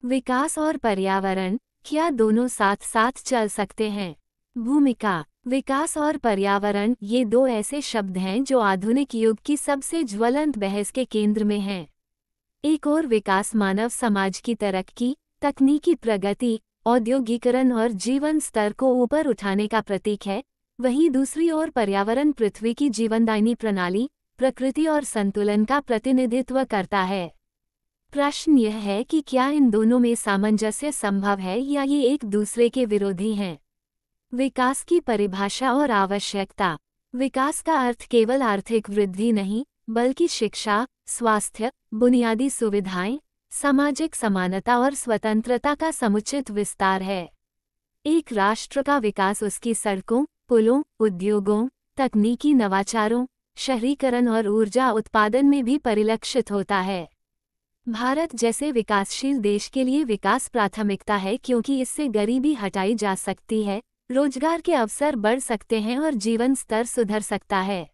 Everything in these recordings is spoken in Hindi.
विकास और पर्यावरण, क्या दोनों साथ साथ चल सकते हैं? भूमिका। विकास और पर्यावरण ये दो ऐसे शब्द हैं जो आधुनिक युग की सबसे ज्वलंत बहस के केंद्र में हैं। एक और विकास मानव समाज की तरक्की, तकनीकी प्रगति, औद्योगिकरण और जीवन स्तर को ऊपर उठाने का प्रतीक है, वहीं दूसरी ओर पर्यावरण पृथ्वी की जीवनदायिनी प्रणाली, प्रकृति और संतुलन का प्रतिनिधित्व करता है। प्रश्न यह है कि क्या इन दोनों में सामंजस्य संभव है या ये एक दूसरे के विरोधी हैं? विकास की परिभाषा और आवश्यकता। विकास का अर्थ केवल आर्थिक वृद्धि नहीं, बल्कि शिक्षा, स्वास्थ्य, बुनियादी सुविधाएं, सामाजिक समानता और स्वतंत्रता का समुचित विस्तार है। एक राष्ट्र का विकास उसकी सड़कों, पुलों, उद्योगों, तकनीकी नवाचारों, शहरीकरण और ऊर्जा उत्पादन में भी परिलक्षित होता है। भारत जैसे विकासशील देश के लिए विकास प्राथमिकता है क्योंकि इससे गरीबी हटाई जा सकती है, रोजगार के अवसर बढ़ सकते हैं और जीवन स्तर सुधर सकता है।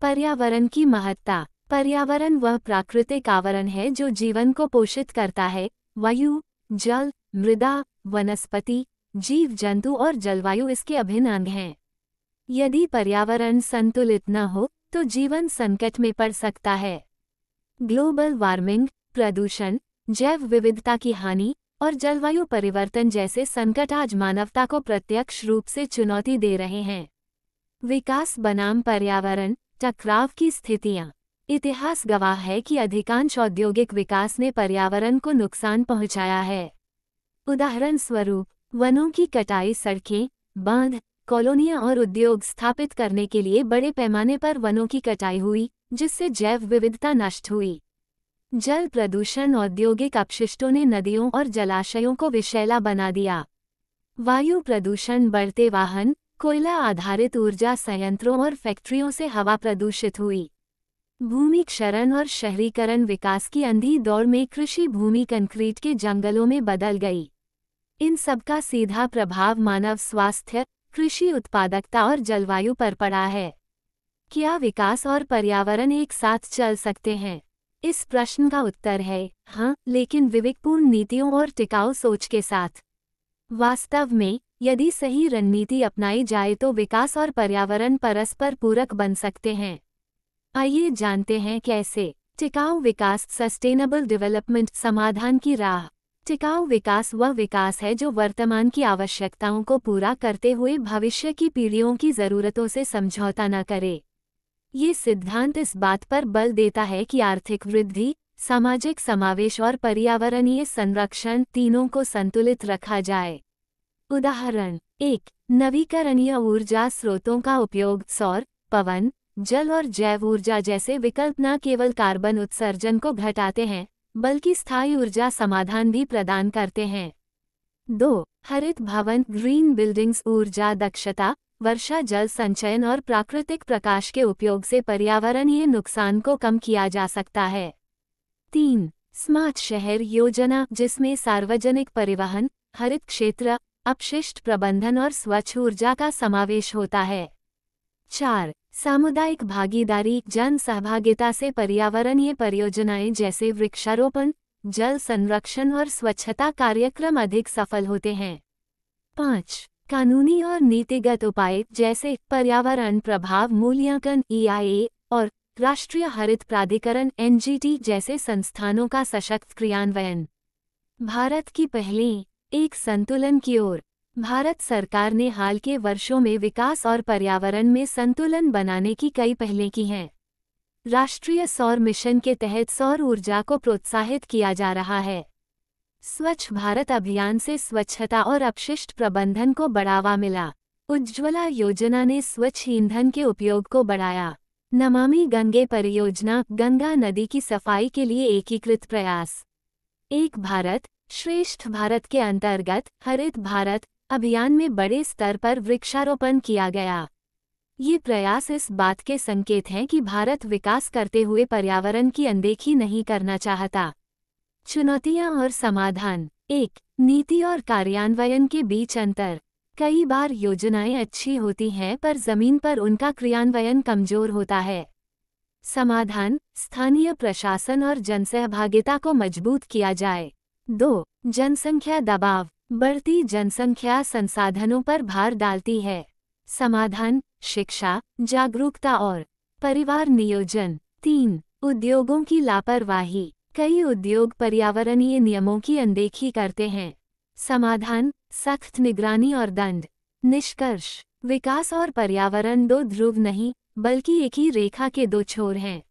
पर्यावरण की महत्ता। पर्यावरण वह प्राकृतिक आवरण है जो जीवन को पोषित करता है। वायु, जल, मृदा, वनस्पति, जीव जंतु और जलवायु इसके अभिन्न अंग हैं। यदि पर्यावरण संतुलित न हो तो जीवन संकट में पड़ सकता है। ग्लोबल वार्मिंग, प्रदूषण, जैव विविधता की हानि और जलवायु परिवर्तन जैसे संकट आज मानवता को प्रत्यक्ष रूप से चुनौती दे रहे हैं। विकास बनाम पर्यावरण टकराव की स्थितियां। इतिहास गवाह है कि अधिकांश औद्योगिक विकास ने पर्यावरण को नुकसान पहुंचाया है। उदाहरण स्वरूप, वनों की कटाई, सड़कें, बांध, कॉलोनियां और उद्योग स्थापित करने के लिए बड़े पैमाने पर वनों की कटाई हुई, जिससे जैव विविधता नष्ट हुई। जल प्रदूषण। औद्योगिक अपशिष्टों ने नदियों और जलाशयों को विषैला बना दिया। वायु प्रदूषण। बढ़ते वाहन, कोयला आधारित ऊर्जा संयंत्रों और फैक्ट्रियों से हवा प्रदूषित हुई। भूमि क्षरण और शहरीकरण। विकास की अंधी दौड़ में कृषि भूमि कंक्रीट के जंगलों में बदल गई। इन सबका सीधा प्रभाव मानव स्वास्थ्य, कृषि उत्पादकता और जलवायु पर पड़ा है। क्या विकास और पर्यावरण एक साथ चल सकते हैं? इस प्रश्न का उत्तर है हाँ, लेकिन विवेकपूर्ण नीतियों और टिकाऊ सोच के साथ। वास्तव में, यदि सही रणनीति अपनाई जाए तो विकास और पर्यावरण परस्पर पूरक बन सकते हैं। आइए जानते हैं कैसे। टिकाऊ विकास। Sustainable development. समाधान की राह। टिकाऊ विकास वह विकास है जो वर्तमान की आवश्यकताओं को पूरा करते हुए भविष्य की पीढ़ियों की ज़रूरतों से समझौता न करे। ये सिद्धांत इस बात पर बल देता है कि आर्थिक वृद्धि, सामाजिक समावेश और पर्यावरणीय संरक्षण तीनों को संतुलित रखा जाए। उदाहरण 1। नवीकरणीय ऊर्जा स्रोतों का उपयोग। सौर, पवन, जल और जैव ऊर्जा जैसे विकल्प न केवल कार्बन उत्सर्जन को घटाते हैं, बल्कि स्थायी ऊर्जा समाधान भी प्रदान करते हैं। 2। हरित भवन, ग्रीन बिल्डिंग्स। ऊर्जा दक्षता, वर्षा जल संचयन और प्राकृतिक प्रकाश के उपयोग से पर्यावरणीय नुकसान को कम किया जा सकता है। 3। स्मार्ट शहर योजना, जिसमें सार्वजनिक परिवहन, हरित क्षेत्र, अपशिष्ट प्रबंधन और स्वच्छ ऊर्जा का समावेश होता है। 4। सामुदायिक भागीदारी, जन सहभागिता से पर्यावरणीय परियोजनाएं जैसे वृक्षारोपण, जल संरक्षण और स्वच्छता कार्यक्रम अधिक सफल होते हैं। 5। कानूनी और नीतिगत उपाय जैसे पर्यावरण प्रभाव मूल्यांकन (EIA) और राष्ट्रीय हरित प्राधिकरण (NGT) जैसे संस्थानों का सशक्त क्रियान्वयन। भारत की पहली एक संतुलन की ओर। भारत सरकार ने हाल के वर्षों में विकास और पर्यावरण में संतुलन बनाने की कई पहलें की हैं। राष्ट्रीय सौर मिशन के तहत सौर ऊर्जा को प्रोत्साहित किया जा रहा है। स्वच्छ भारत अभियान से स्वच्छता और अपशिष्ट प्रबंधन को बढ़ावा मिला। उज्ज्वला योजना ने स्वच्छ ईंधन के उपयोग को बढ़ाया। नमामि गंगे परियोजना, गंगा नदी की सफाई के लिए एकीकृत प्रयास। एक भारत श्रेष्ठ भारत के अंतर्गत हरित भारत अभियान में बड़े स्तर पर वृक्षारोपण किया गया। ये प्रयास इस बात के संकेत हैं कि भारत विकास करते हुए पर्यावरण की अनदेखी नहीं करना चाहता। चुनौतियां और समाधान। 1। नीति और कार्यान्वयन के बीच अंतर। कई बार योजनाएं अच्छी होती हैं पर जमीन पर उनका क्रियान्वयन कमजोर होता है। समाधान, स्थानीय प्रशासन और जनसहभागिता को मजबूत किया जाए। 2. जनसंख्या दबाव। बढ़ती जनसंख्या संसाधनों पर भार डालती है। समाधान: शिक्षा, जागरूकता और परिवार नियोजन। 3. उद्योगों की लापरवाही। कई उद्योग पर्यावरणीय नियमों की अनदेखी करते हैं। समाधान: सख्त निगरानी और दंड। निष्कर्ष: विकास और पर्यावरण दो ध्रुव नहीं, बल्कि एक ही रेखा के दो छोर हैं।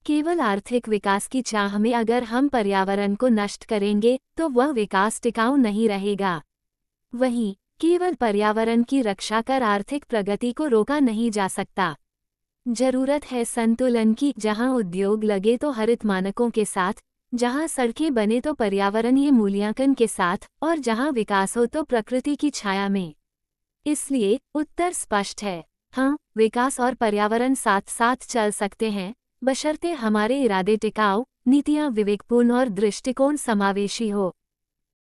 केवल आर्थिक विकास की चाह में अगर हम पर्यावरण को नष्ट करेंगे तो वह विकास टिकाऊ नहीं रहेगा। वहीं केवल पर्यावरण की रक्षा कर आर्थिक प्रगति को रोका नहीं जा सकता। जरूरत है संतुलन की, जहां उद्योग लगे तो हरित मानकों के साथ, जहां सड़कें बने तो पर्यावरणीय मूल्यांकन के साथ, और जहां विकास हो तो प्रकृति की छाया में। इसलिए उत्तर स्पष्ट है, हाँ, विकास और पर्यावरण साथ साथ चल सकते हैं, बशर्ते हमारे इरादे टिकाऊ, नीतियां विवेकपूर्ण और दृष्टिकोण समावेशी हो।